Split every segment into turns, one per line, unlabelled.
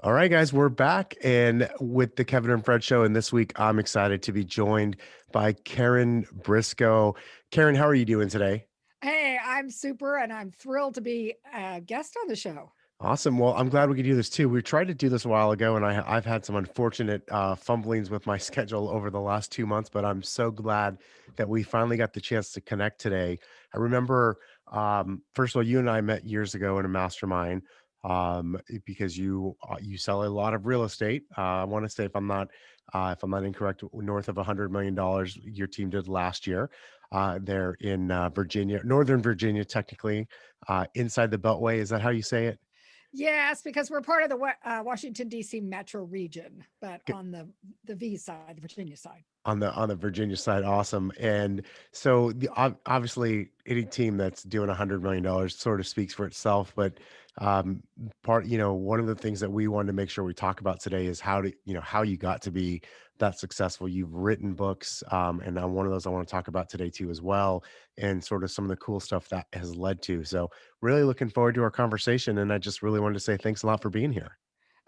All right, guys, we're back and with the Kevin and Fred show. And this week, I'm excited to be joined by Karen Briscoe. Karen, how are you doing today?
Hey, I'm super and I'm thrilled to be a guest on the show.
Awesome. Well, I'm glad we could do this too. We tried to do this a while ago, and I've had some unfortunate fumblings with my schedule over the last 2 months, but I'm so glad that we finally got the chance to connect today. I remember, first of all, you and I met years ago in a mastermind because you sell a lot of real estate. I want to say if I'm not incorrect, north of $100 million your team did last year. There in Virginia, Northern Virginia, technically, inside the Beltway. Is that how you say it?
Yes, because we're part of the Washington D.C. metro region, but
G
on the V side, the Virginia side.
on the Virginia side, awesome, and so obviously, any team that's doing $100 million sort of speaks for itself, but, um, one of the things that we wanted to make sure we talk about today is how you got to be that successful. You've written books, and one of those I wanna talk about today too as well, and sort of some of the cool stuff that has led to, so really looking forward to our conversation, and I just really wanted to say thanks a lot for being here.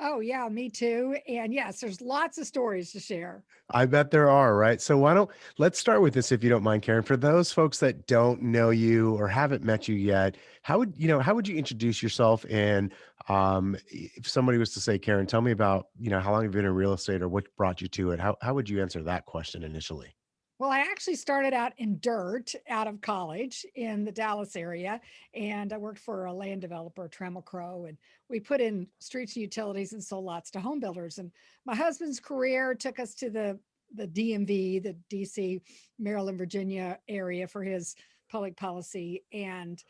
Oh, yeah, me too. And yes, there's lots of stories to share.
I bet there are, right? So let's start with this if you don't mind, Karen. For those folks that don't know you or haven't met you yet, how would you introduce yourself? And if somebody was to say, Karen, tell me about, how long you've been in real estate or what brought you to it, how would you answer that question initially?
Well, I actually started out in dirt out of college in the Dallas area, and I worked for a land developer, Trammell Crow, and we put in streets and utilities and sold lots to home builders. And my husband's career took us to the DMV, the DC, Maryland, Virginia area for his public policy. And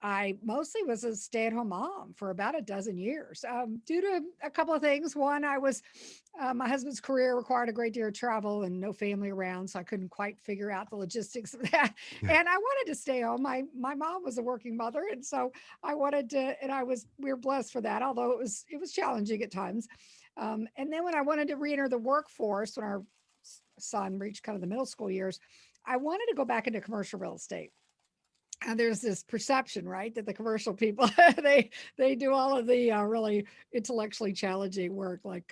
I mostly was a stay-at-home mom for about a dozen years, due to a couple of things. One, my husband's career required a great deal of travel and no family around, so I couldn't quite figure out the logistics of that. And I wanted to stay home. My mom was a working mother, and so I wanted to, and we were blessed for that, although it was challenging at times. And then when I wanted to reenter the workforce, when our son reached kind of the middle school years, I wanted to go back into commercial real estate. And there's this perception, right, that the commercial people they do all of the really intellectually challenging work, like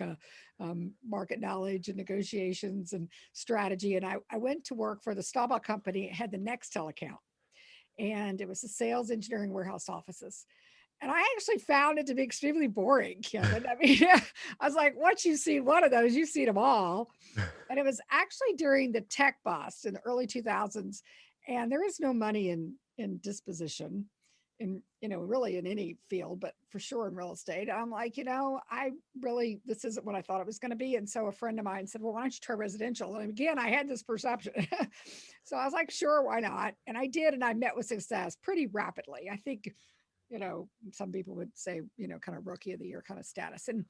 market knowledge and negotiations and strategy. And I went to work for the Staubach company. It had the Nextel account, and it was the sales engineering warehouse offices. And I actually found it to be extremely boring, Kevin. I mean, I was like, once you've seen one of those, you've seen them all. And it was actually during the tech bust in the early 2000s, and there is no money in disposition, in really in any field, but for sure in real estate. I'm like, I really, this isn't what I thought it was going to be. And so a friend of mine said, well, why don't you try residential? And again, I had this perception. So I was like, sure, why not? And I did, and I met with success pretty rapidly. I think, some people would say, kind of rookie of the year kind of status. And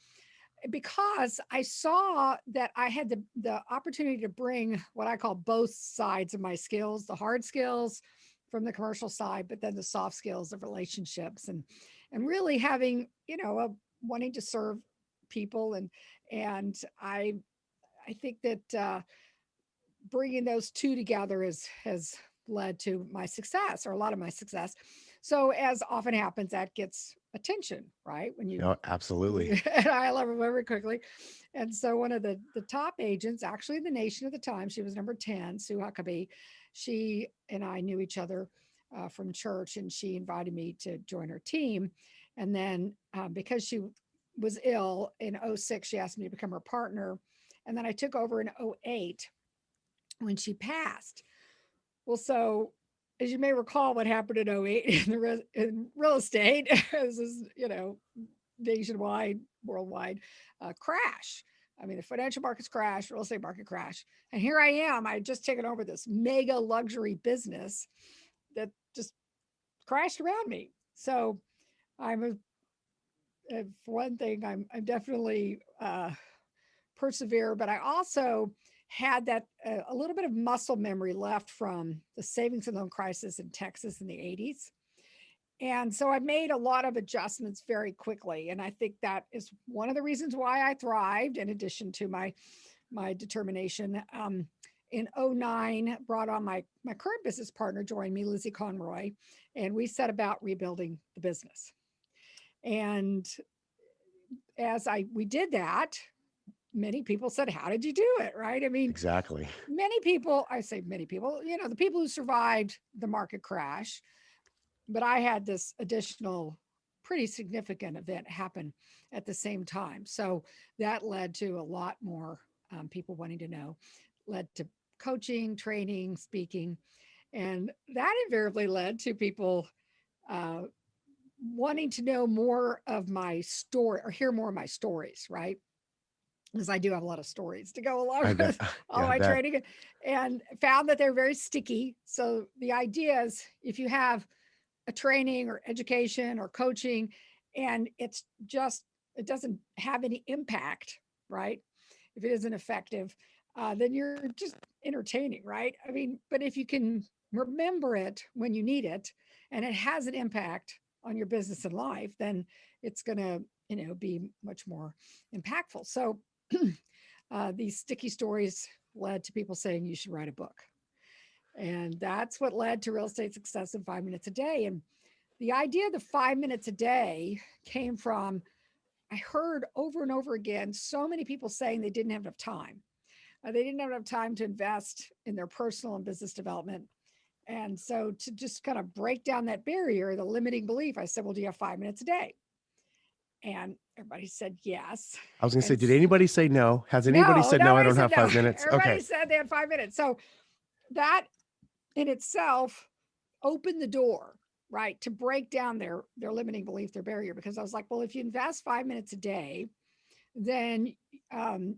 because I saw that I had the opportunity to bring what I call both sides of my skills, the hard skills from the commercial side, but then the soft skills of relationships, and really having, wanting to serve people. And I think that bringing those two together has led to my success, or a lot of my success. So as often happens, that gets attention, right? When you
Absolutely.
and I love her very quickly. And so one of the top agents, actually in the nation at the time, she was number 10, Sue Huckaby. She and I knew each other from church, and she invited me to join her team. And then because she was ill in '06, she asked me to become her partner. And then I took over in '08 when she passed. Well, so as you may recall, what happened in '08 in real estate, this is, nationwide, worldwide crash. I mean, the financial markets crash, real estate market crash. And here I am. I had just taken over this mega luxury business that just crashed around me. So I'm for one thing, I'm definitely persevere, but I also had that a little bit of muscle memory left from the savings and loan crisis in Texas in the '80s. And so I made a lot of adjustments very quickly. And I think that is one of the reasons why I thrived, in addition to my determination. In '09, brought on my current business partner, joined me, Lizzie Conroy, and we set about rebuilding the business. And as we did that, many people said, "How did you do it?" Right? I mean,
Exactly.
many people, I say many people, the people who survived the market crash, but I had this additional pretty significant event happen at the same time. So that led to a lot more people wanting to know, led to coaching, training, speaking. And that invariably led to people uh, wanting to know more of my story or hear more of my stories, right? Because I do have a lot of stories to go along
I bet.
with all
Yeah, I
my
bet.
training, and found that they're very sticky. So the idea is if you have a training or education or coaching and it doesn't have any impact, right? If it isn't effective, then you're just entertaining, right? I mean, but if you can remember it when you need it and it has an impact on your business and life, then it's going to, be much more impactful. So these sticky stories led to people saying you should write a book. And that's what led to Real Estate Success in 5 minutes a day. And the idea of the 5 minutes a day came from, I heard over and over again so many people saying they didn't have enough time. They didn't have enough time to invest in their personal and business development. And so to just kind of break down that barrier, the limiting belief, I said, well, do you have 5 minutes a day? And everybody said yes.
I was gonna say,
And
did anybody say no? Has anybody
no,
said no? I
nobody
don't
said
have
no.
5 minutes.
Everybody
Okay.
said they had 5 minutes. So that in itself opened the door, right, to break down their limiting belief, their barrier. Because I was like, well, if you invest 5 minutes a day, then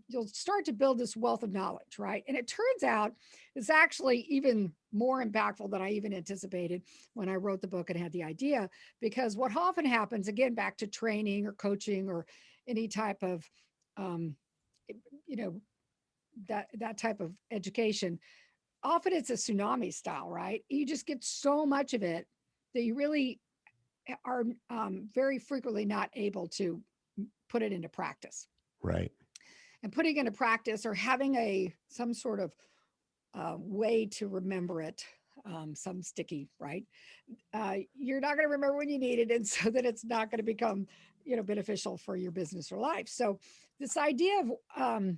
you'll start to build this wealth of knowledge, right? And it turns out it's actually even more impactful than I even anticipated when I wrote the book and had the idea. Because what often happens, again, back to training or coaching or any type of, um, you know, that type of education, often it's a tsunami style, right? You just get so much of it that you really are very frequently not able to put it into practice.
Right.
And putting into practice or having some sort of way to remember it, some sticky, right? You're not going to remember when you need it, and so that it's not going to become, beneficial for your business or life. So this idea of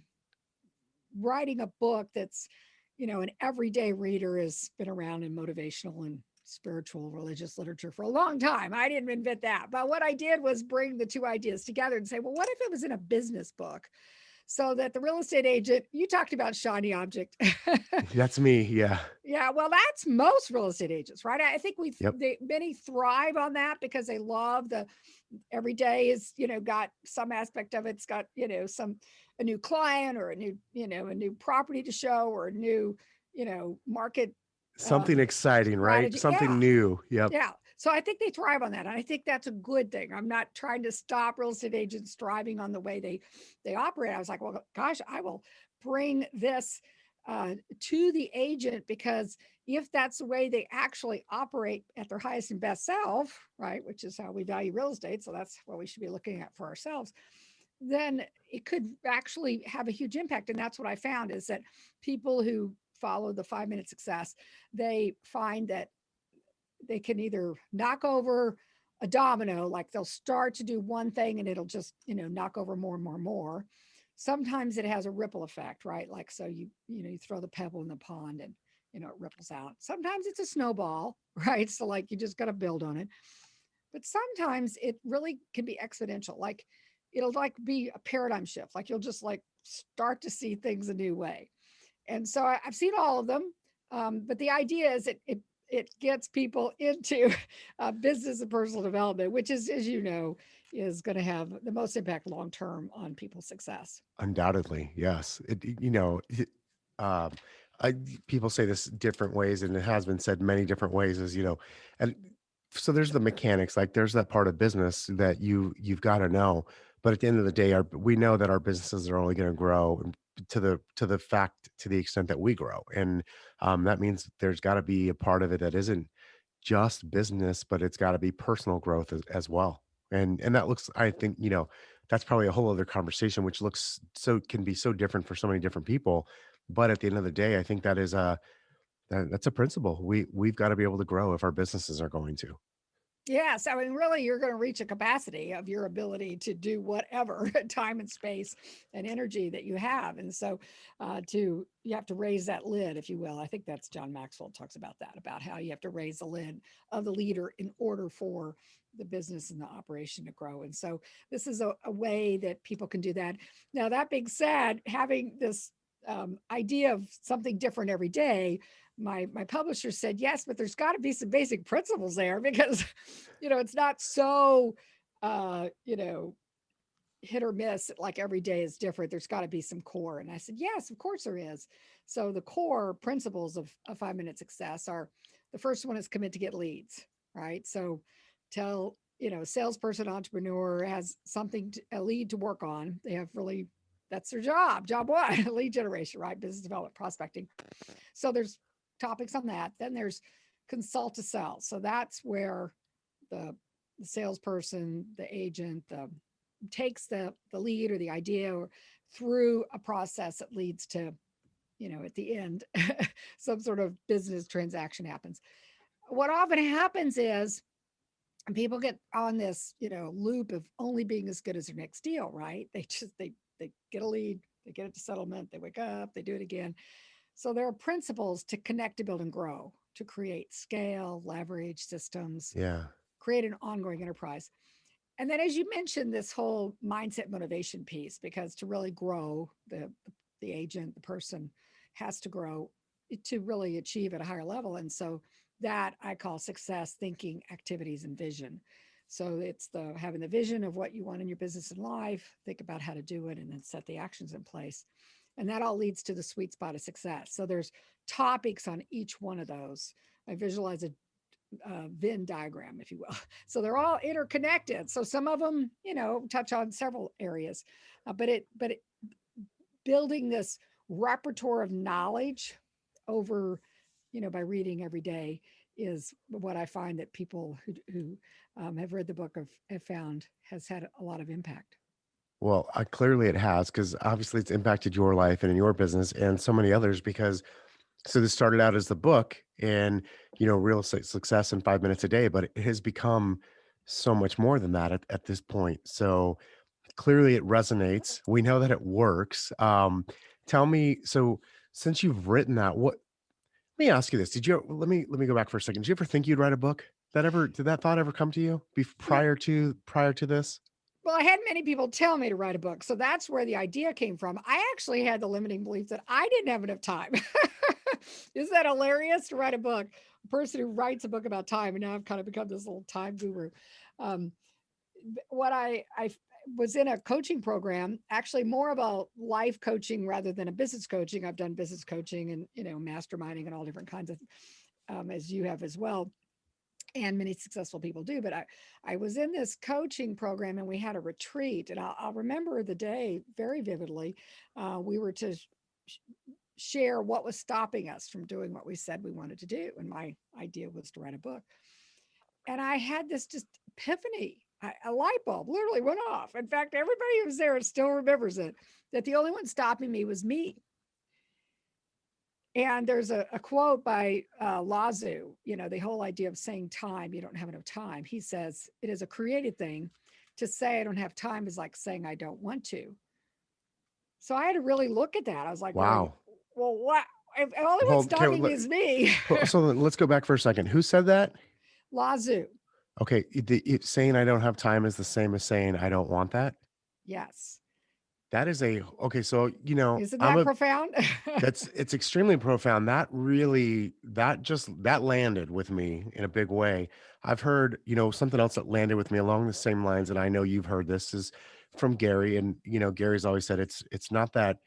writing a book that's, an everyday reader has been around in motivational and spiritual religious literature for a long time. I didn't invent that. But what I did was bring the two ideas together and say, well, what if it was in a business book? So that the real estate agent, you talked about shiny object.
That's me. Yeah.
Yeah, well, that's most real estate agents, right? I think
Yep.
many thrive on that because they love the every day is, got some aspect of it's got, a new client or a new, a new property to show or a new, market
Something exciting, right?
strategy.
Something
Yeah.
new. Yep.
Yeah. So I think they thrive on that. And I think that's a good thing. I'm not trying to stop real estate agents thriving on the way they operate. I was like, well, gosh, I will bring this to the agent because if that's the way they actually operate at their highest and best self, right, which is how we value real estate, so that's what we should be looking at for ourselves, then it could actually have a huge impact. And that's what I found is that people who follow the 5 minute success, they find that they can either knock over a domino, like they'll start to do one thing and it'll just, knock over more and more and more. Sometimes it has a ripple effect, right? Like, so you throw the pebble in the pond and, it ripples out. Sometimes it's a snowball, right? So like you just got to build on it. But sometimes it really can be exponential. Like it'll like be a paradigm shift. Like you'll just like start to see things a new way. And so I've seen all of them. But the idea is it gets people into business and personal development, which is, as you know, is going to have the most impact long term on people's success.
Undoubtedly, yes. Um, I people say this different ways, and it has been said many different ways. And so there's the mechanics, like there's that part of business that you've got to know. But at the end of the day, we know that our businesses are only going to grow to the extent that we grow, and that means there's got to be a part of it that isn't just business, but it's got to be personal growth as well. And that looks, I think, that's probably a whole other conversation, which looks so can be so different for so many different people. But at the end of the day, I think that's a principle. We've got to be able to grow if our businesses are going to.
Yes, I mean, really, you're going to reach a capacity of your ability to do whatever time and space and energy that you have, and so to you have to raise that lid, if you will. I think that's John Maxwell talks about that, about how you have to raise the lid of the leader in order for the business and the operation to grow. And so this is a way that people can do that. Now, that being said, having this idea of something different every day, my publisher said yes, but there's got to be some basic principles there because it's not so hit or miss, like every day is different. There's got to be some core. And I said, yes, of course there is. So the core principles of a 5 minute success are, the first one is commit to get leads, right? So tell, salesperson, entrepreneur has something, a lead to work on. They have really, that's their job one, lead generation, right? Business development, prospecting. So there's topics on that. Then there's consult to sell. So that's where the, the salesperson, the agent, the takes the lead or the idea or through a process that leads to, at the end, some sort of business transaction happens. What often happens is people get on this, loop of only being as good as their next deal, right? They get a lead, they get it to settlement, they wake up, they do it again. So there are principles to connect, to build, and grow, to create scale, leverage systems,
Yeah.
create an ongoing enterprise. And then, as you mentioned, this whole mindset motivation piece, because to really grow, the agent, the person has to grow to really achieve at a higher level. And so that I call success thinking, activities, and vision. So it's the having the vision of what you want in your business and life, think about how to do it, and then set the actions in place. And that all leads to the sweet spot of success. So there's topics on each one of those. I visualize a Venn diagram, if you will. So they're all interconnected. So some of them, touch on several areas, but building this repertoire of knowledge over, by reading every day is what I find that people who have read the book have found has had a lot of impact.
Well, clearly it has, because obviously it's impacted your life and in your business and so many others. Because so this started out as the book and real success in 5 minutes a day, but it has become so much more than that at this point. So clearly it resonates. We know that it works. Tell me, so since you've written that, what? Let me ask you this: Did you let me go back for a second? Did you ever think you'd write a book? Did that thought ever come to you
Well,
prior to this?
Well, I had many people tell me to write a book. So that's where the idea came from. I actually had the limiting belief that I didn't have enough time. Isn't that hilarious to write a book? A person who writes a book about time, and now I've kind of become this little time guru. Um, what I was in a coaching program, actually more about life coaching rather than a business coaching. I've done business coaching and masterminding and all different kinds of, as you have as well, and many successful people do. But I was in this coaching program and we had a retreat, and I'll remember the day very vividly. We were to share what was stopping us from doing what we said we wanted to do, and my idea was to write a book. And I had this just epiphany. A light bulb literally went off. In fact, everybody who was there still remembers it. That the only one stopping me was me. And there's a quote by Lazu, the whole idea of saying time, you don't have enough time. He says, it is a created thing. To say I don't have time is like saying I don't want to. So I had to really look at that. I was like going,
Wow.
well, what? If the only one
Okay.
stopping me is me.
So then let's go back for a second. Who said that?
Lazu.
Okay, saying I don't have time is the same as saying I don't want that.
Yes.
That is a okay. So
Isn't
I'm
that
a
profound?
it's extremely profound. That landed with me in a big way. I've heard, something else that landed with me along the same lines, and I know you've heard this is from Gary. And Gary's always said it's not that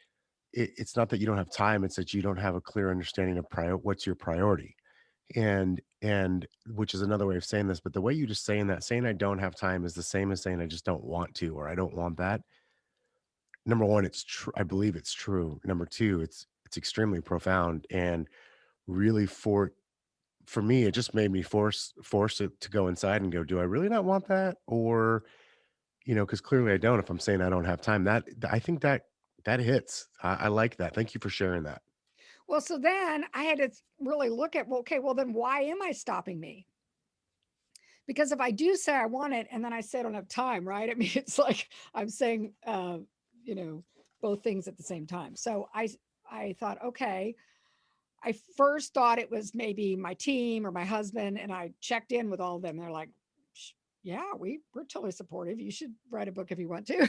you don't have time, it's that you don't have a clear understanding of what's your priority. And which is another way of saying this, but the way you just saying I don't have time is the same as saying I just don't want to, or I don't want that. Number one, it's true. I believe it's true. Number two, it's extremely profound, and really for me, it just made me force it to go inside and go, do I really not want that? Or, because clearly I don't. If I'm saying I don't have time, I think that hits. I like that. Thank you for sharing that.
Well, so then I had to really look at, well, okay, well, then why am I stopping me? Because if I do say I want it and then I say I don't have time, right? I mean, it's like I'm saying, you know, both things at the same time. So I thought, okay, I first thought it was maybe my team or my husband, and I checked in with all of them. They're like, yeah, we're totally supportive. You should write a book if you want to.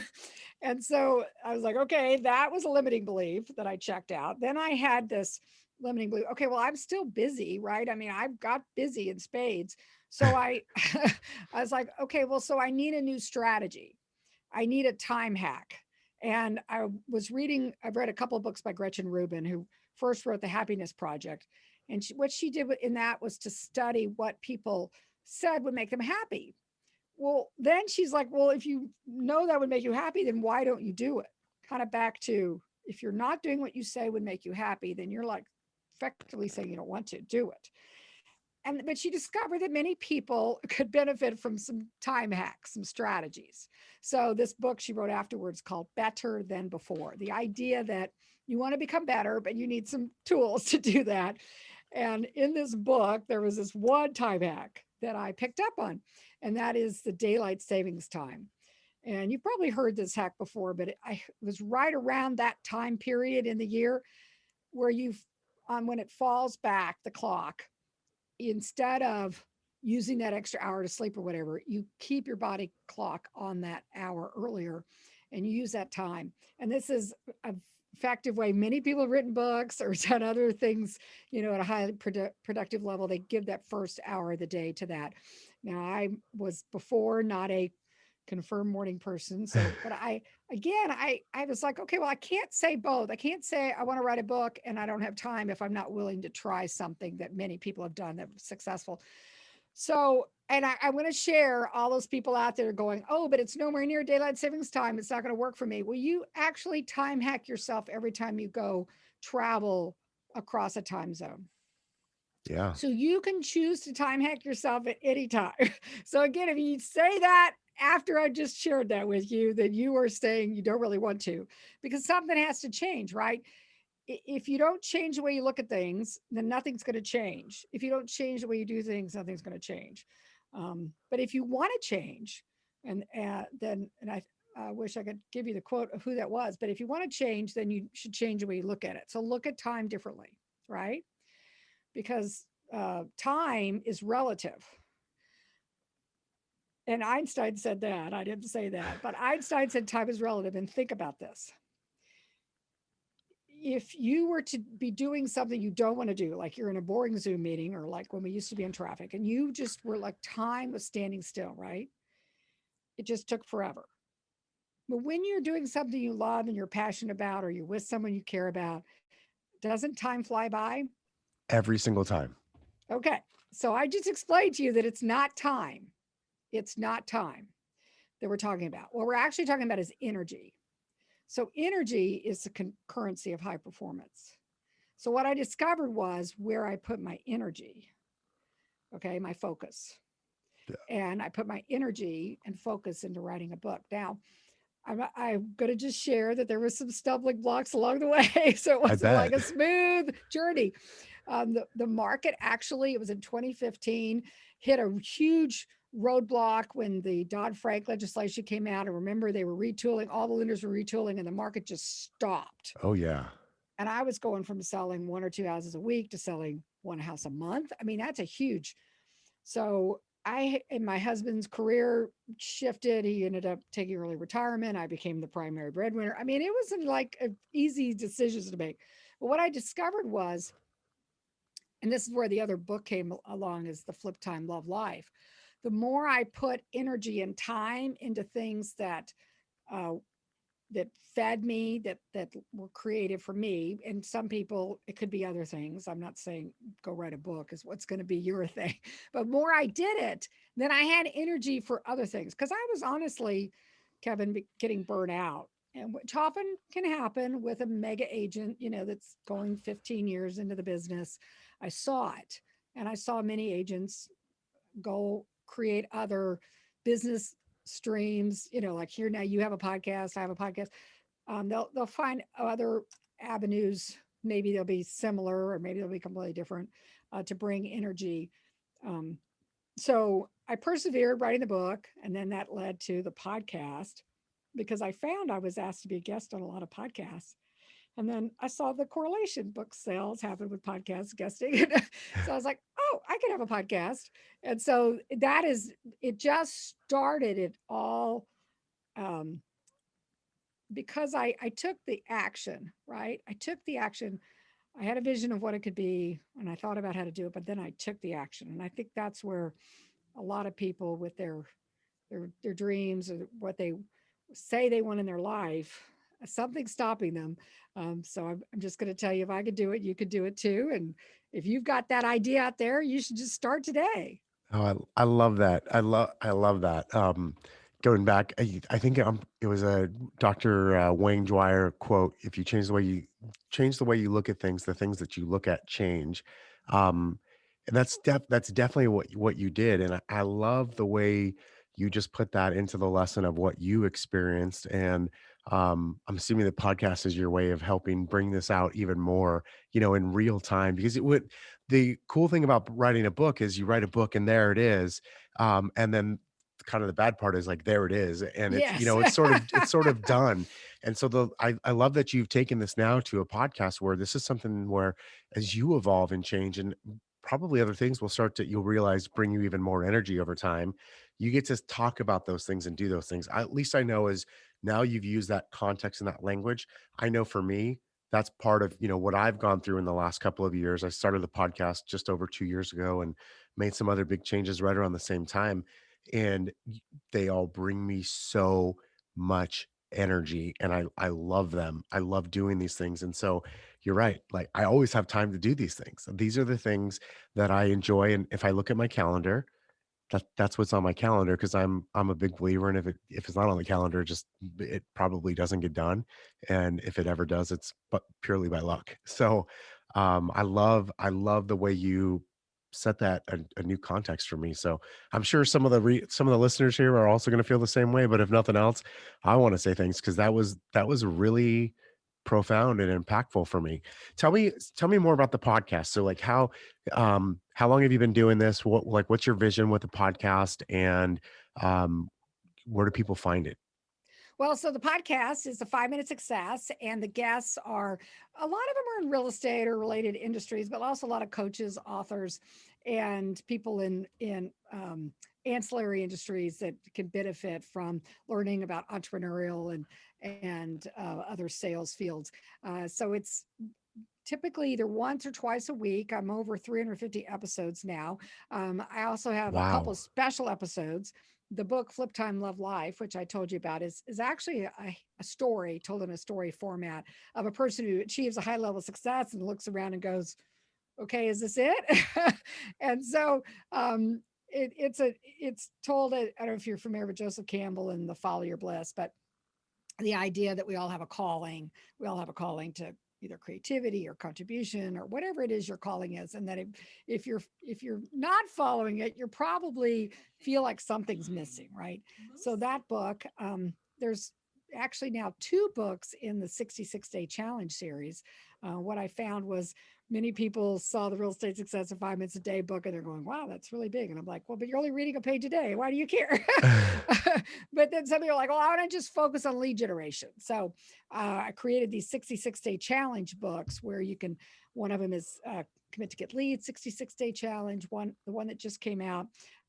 And so I was like, okay, that was a limiting belief that I checked out. Then I had this limiting belief. Okay, well, I'm still busy, right? I mean, I've got busy in spades. So I I was like, okay, well, so I need a new strategy. I need a time hack. And I've read a couple of books by Gretchen Rubin, who first wrote The Happiness Project. And what she did in that was to study what people said would make them happy. Well, then she's like, well, if you know that would make you happy, then why don't you do it? Kind of back to, if you're not doing what you say would make you happy, then you're like effectively saying you don't want to do it. But she discovered that many people could benefit from some time hacks, some strategies. So this book she wrote afterwards called Better Than Before. The idea that you want to become better, but you need some tools to do that. And in this book, there was this one time hack that I picked up on, and that is the daylight savings time. And you've probably heard this hack before, but it was right around that time period in the year where when it falls back, the clock, instead of using that extra hour to sleep or whatever, you keep your body clock on that hour earlier and you use that time. And this is a effective way. Many people have written books or done other things, at a highly productive level. They give that first hour of the day to that. Now, I was before not a confirmed morning person. So, but I was like, okay, well, I can't say both. I can't say I want to write a book and I don't have time if I'm not willing to try something that many people have done that was successful. So, and I want to share all those people out there going, oh, but it's nowhere near daylight savings time. It's not going to work for me. Well, you actually time hack yourself every time you go travel across a time zone.
Yeah.
So you can choose to time hack yourself at any time. So again, if you say that after I just shared that with you, then you are saying you don't really want to, because something has to change, right? If you don't change the way you look at things, then nothing's going to change. If you don't change the way you do things, nothing's going to change. But if you want to change, I wish I could give you the quote of who that was, but if you want to change, then you should change the way you look at it. So look at time differently, right? Because time is relative. And Einstein said that. I didn't say that, but Einstein said time is relative. And think about this. If you were to be doing something you don't want to do, like you're in a boring Zoom meeting, or like when we used to be in traffic, and you just were like, time was standing still, right? It just took forever. But when you're doing something you love and you're passionate about, or you're with someone you care about, doesn't time fly by?
Every single time.
Okay. So I just explained to you that it's not time. It's not time that we're talking about. What we're actually talking about is energy. So energy is the currency of high performance. So what I discovered was where I put my energy, okay, my focus.
Yeah.
And I put my energy and focus into writing a book. Now, I'm going to just share that there was some stumbling blocks along the way. So it
I
wasn't like
bet.
a smooth journey. The market actually, it was in 2015, hit a huge roadblock when the Dodd-Frank legislation came out. And remember, they were retooling, all the lenders were retooling, and the market just stopped.
Oh yeah.
And I was going from selling one or two houses a week to selling one house a month. I mean, that's a huge. So and my husband's career shifted. He ended up taking early retirement. I became the primary breadwinner. I mean, it wasn't like easy decisions to make. But what I discovered was, and this is where the other book came along, is The Flip Time Love Life. The more I put energy and time into things uh, that fed me, that were creative for me, and some people it could be other things. I'm not saying go write a book is what's going to be your thing, but more I did it, then I had energy for other things, because I was honestly, Kevin, getting burnt out, and which often can happen with a mega agent, that's going 15 years into the business. I saw it, and I saw many agents go create other business streams, like here now you have a podcast, I have a podcast. They'll find other avenues. Maybe they'll be similar, or maybe they'll be completely different, to bring energy. Um, So I persevered writing the book, and then that led to the podcast because I found I was asked to be a guest on a lot of podcasts. And then I saw the correlation book sales happen with podcast guesting. So I was like, oh, I can have a podcast. And so that is, it just started it all um, because I took the action, right? I took the action. I had a vision of what it could be and I thought about how to do it, but then I took the action. And I think that's where a lot of people with their dreams or what they say they want in their life, something's stopping them. So I'm just going to tell you, if I could do it, you could do it too. And if you've got that idea out there, you should just start today.
Oh, I love that. I love that. Going back, I think it was a Dr. Wayne Dwyer quote. If you change the way you look at things, the things that you look at change. Um, and that's definitely what you did. And I love the way you just put that into the lesson of what you experienced. And I'm assuming the podcast is your way of helping bring this out even more, in real time, because it would the cool thing about writing a book is you write a book and there it is. And then kind of the bad part is like there it is. And it's,
Yes.
it's sort of done. And so I love that you've taken this now to a podcast where this is something where as you evolve and change and probably other things will start to you'll realize bring you even more energy over time. You get to talk about those things and do those things. At least I know is now you've used that context and that language. I know for me, that's part of what I've gone through in the last couple of years. I started the podcast just over 2 years ago and made some other big changes right around the same time, and they all bring me so much energy, and I love them. I love doing these things, and so you're right. Like I always have time to do these things. These are the things that I enjoy, and if I look at my calendar, that's what's on my calendar because I'm a big believer, and if it's not on the calendar, just it probably doesn't get done, and if it ever does, it's but purely by luck. So, I love the way you set that a new context for me. So I'm sure some of the listeners here are also going to feel the same way. But if nothing else, I want to say thanks because that was really profound and impactful for me. Tell me more about the podcast. So like how long have you been doing this? What's your vision with the podcast and um where do people find it?
Well, so the podcast is a 5 minute success, and the guests are a lot of them are in real estate or related industries, but also a lot of coaches, authors, and people in ancillary industries that can benefit from learning about entrepreneurial and other sales fields. So it's typically either once or twice a week. I'm over 350 episodes now. I also have a couple
Wow.
of special episodes. The book Flip Time Love Life, which I told you about, is actually a story told in a story format of a person who achieves a high level of success and looks around and goes, okay, is this it? And so it's told. I don't know if you're familiar with Joseph Campbell and the Follow Your Bliss, but the idea that we all have a calling to either creativity or contribution or whatever it is your calling is, and that if you're not following it, you're probably feel like something's missing, right? So that book, there's actually now two books in the 66-day challenge series. What I found was many people saw the Real Estate Success in 5 Minutes a Day book and they're going, wow, that's really big. And I'm like, well, but you're only reading a page a day. Why do you care? But then some people are like, well, I want to just focus on lead generation. So I created these 66-day challenge books where you can, one of them is Commit to Get Leads, 66-day challenge. The one that just came out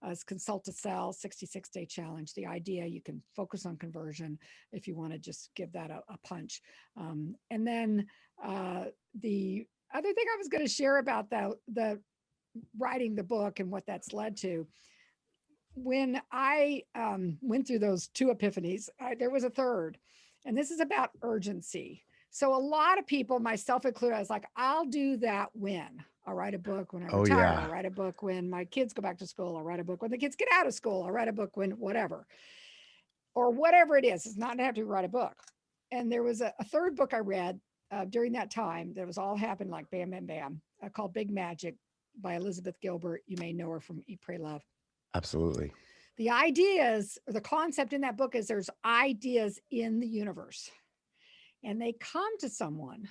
is Consult to Sell, 66-day challenge. The idea you can focus on conversion if you want to just give that a punch. And then the other thing I was going to share about the writing the book and what that's led to, when I went through those two epiphanies, there was a third, and this is about urgency. So a lot of people, myself included, I was like, I'll do that when I'll write a book when I
Oh
retire. I'll
yeah.
write a book when my kids go back to school. I'll write a book when the kids get out of school. I'll write a book when whatever, or whatever it is. It's not to have to write a book. And there was a third book I read during that time that was all happened like bam, bam, bam, called Big Magic by Elizabeth Gilbert. You may know her from Eat, Pray, Love.
Absolutely.
The ideas or the concept in that book is there's ideas in the universe and they come to someone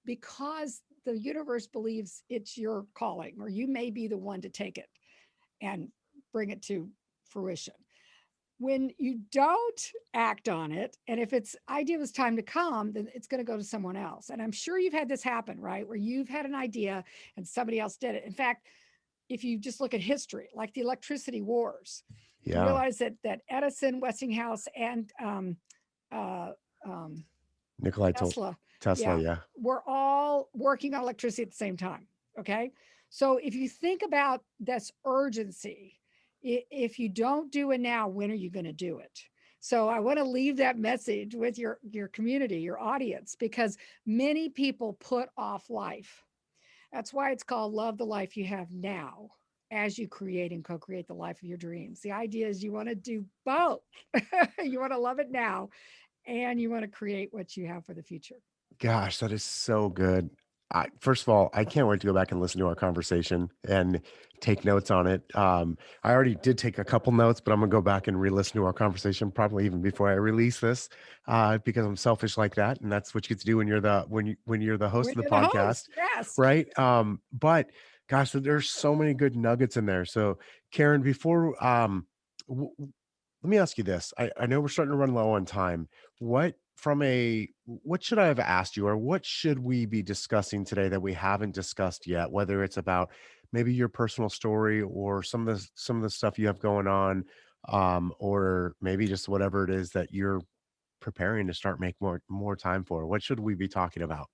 because the universe believes it's your calling or you may be the one to take it. And bring it to fruition. When you don't act on it, and if it's idea was time to come, then it's going to go to someone else. And I'm sure you've had this happen, right? Where you've had an idea and somebody else did it. In fact, if you just look at history, like the electricity wars, you
Yeah.
realize that Edison, Westinghouse, and uh, um,
Nikolai
Tesla,
Tesla.
yeah,
Yeah.
we're all working on electricity at the same time. Okay. So if you think about this urgency, if you don't do it now, when are you going to do it? So I want to leave that message with your community, your audience, because many people put off life. That's why it's called Love the Life You Have Now as you create and co-create the life of your dreams. The idea is you want to do both. You want to love it now and you want to create what you have for the future.
Gosh, that is so good. First of all, I can't wait to go back and listen to our conversation and take notes on it. I already did take a couple notes, but I'm gonna go back and re-listen to our conversation, probably even before I release this, because I'm selfish like that, and that's what you get to do when you're the host
When
of the
you're the
podcast,
host, yes.
right? But gosh, there's so many good nuggets in there. So, Karen, before let me ask you this. I know we're starting to run low on time. What should I have asked you, or what should we be discussing today that we haven't discussed yet? Whether it's about maybe your personal story or some of the stuff you have going on, or maybe just whatever it is that you're preparing to start make more time for. What should we be talking about?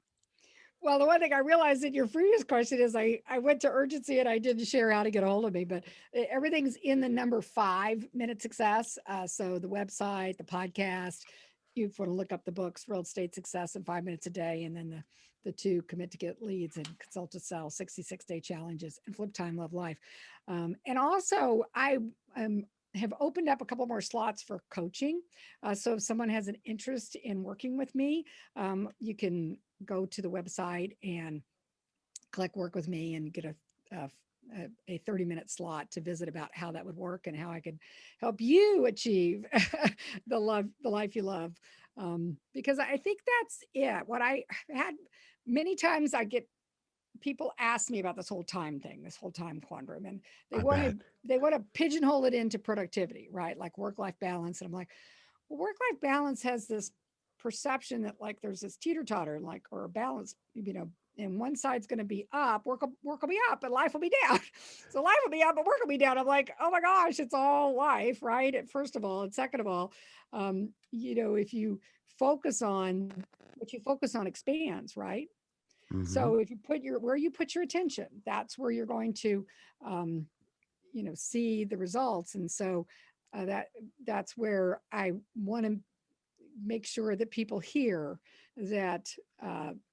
Well, the one thing I realized in your previous question is I went to urgency and I didn't share how to get a hold of me, but everything's in the number 5 minute success. So the website, the podcast, you want to look up the books, Real Estate Success in 5 minutes a day, and then the two commit to get leads and consult to sell 66-day challenges and flip time, love life. And also I have opened up a couple more slots for coaching. So if someone has an interest in working with me, you can go to the website and click work with me and get a 30-minute slot to visit about how that would work and how I could help you achieve the life you love. Because I think that's it. What I had many times I get people ask me about this whole time thing, this whole time quandrum, and they
I
want to
bet.
they want to pigeonhole it into productivity, right? Like work-life balance. And I'm like, well, work-life balance has this perception that like there's this teeter-totter, like or a balance, and one side's going to be up, work will be up, and life will be down. So life will be up, but work will be down. I'm like, oh my gosh, it's all life, right? First of all, and second of all, if you focus on what you focus on expands, right?
Hmm.
So if you put your where you put your attention, that's where you're going to, um, see the results. And so that's where I want to make sure that people hear that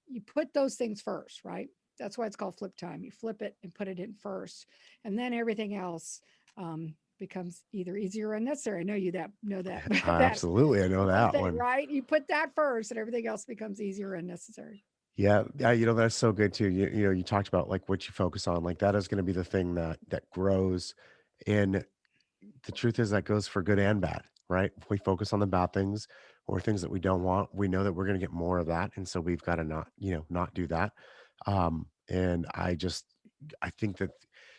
you put those things first, right? That's why it's called flip time. You flip it and put it in first, and then everything else becomes either easier or unnecessary. I know you that know that that
Absolutely, I know
one
that
thing,
one.
right? You put that first, and everything else becomes easier or unnecessary.
Yeah, yeah, that's so good too. You talked about like what you focus on. Like that is going to be the thing that grows. And the truth is that goes for good and bad, right? If we focus on the bad things or things that we don't want, we know that we're going to get more of that, and so we've got to not do that. And I think that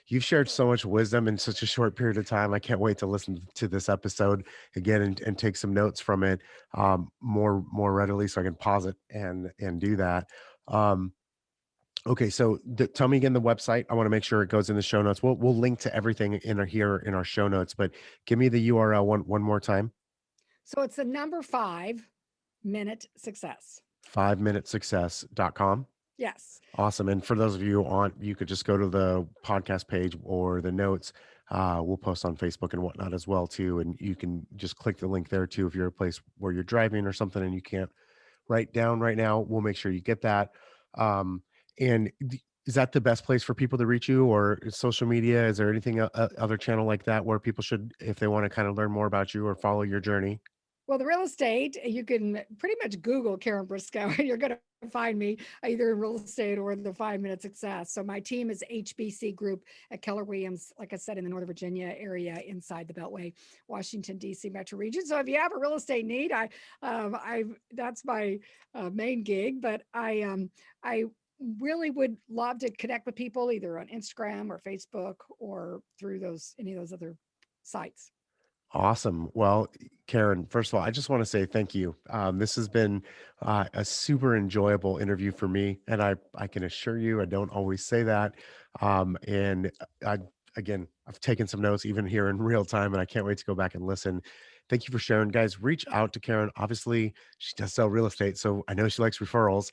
you've shared so much wisdom in such a short period of time. I can't wait to listen to this episode again and take some notes from it, more readily, so I can pause it and do that. Um, Okay, so tell me again the website. I want to make sure it goes in the show notes. We'll link to everything here in our show notes, but give me the URL one more time.
So it's the number 5 minute success.
5minutesuccess.com.
Yes.
Awesome. And for those of you who aren't, you could just go to the podcast page or the notes. We'll post on Facebook and whatnot as well too. And you can just click the link there too if you're a place where you're driving or something and you can't write down right now. We'll make sure you get that. And is that the best place for people to reach you, or social media? Is there anything other channel like that where people should, if they want to kind of learn more about you or follow your journey?
Well, the real estate, you can pretty much Google Karen Briscoe and you're going to find me either in real estate or the 5 minute success. So my team is HBC Group at Keller Williams, like I said, in the Northern Virginia area inside the Beltway, Washington, D.C. metro region. So if you have a real estate need, that's my main gig, but I really would love to connect with people either on Instagram or Facebook or through any of those other sites.
Awesome. Well, Karen, first of all, I just want to say thank you. This has been a super enjoyable interview for me, and I can assure you I don't always say that. And I again, I've taken some notes even here in real time, and I can't wait to go back and listen. Thank you for sharing, guys. Reach out to Karen. Obviously, she does sell real estate, so I know she likes referrals.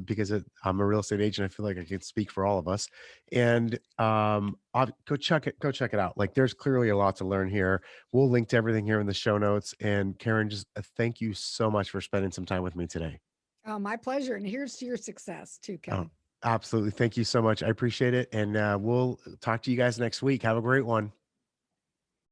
Because I'm a real estate agent, I feel like I can speak for all of us. And go check it out. Like, there's clearly a lot to learn here. We'll link to everything here in the show notes. And Karen, just thank you so much for spending some time with me today.
My pleasure. And here's to your success too,
Oh,
Kevin.
absolutely. Thank you so much. I appreciate it. And we'll talk to you guys next week. Have a great one.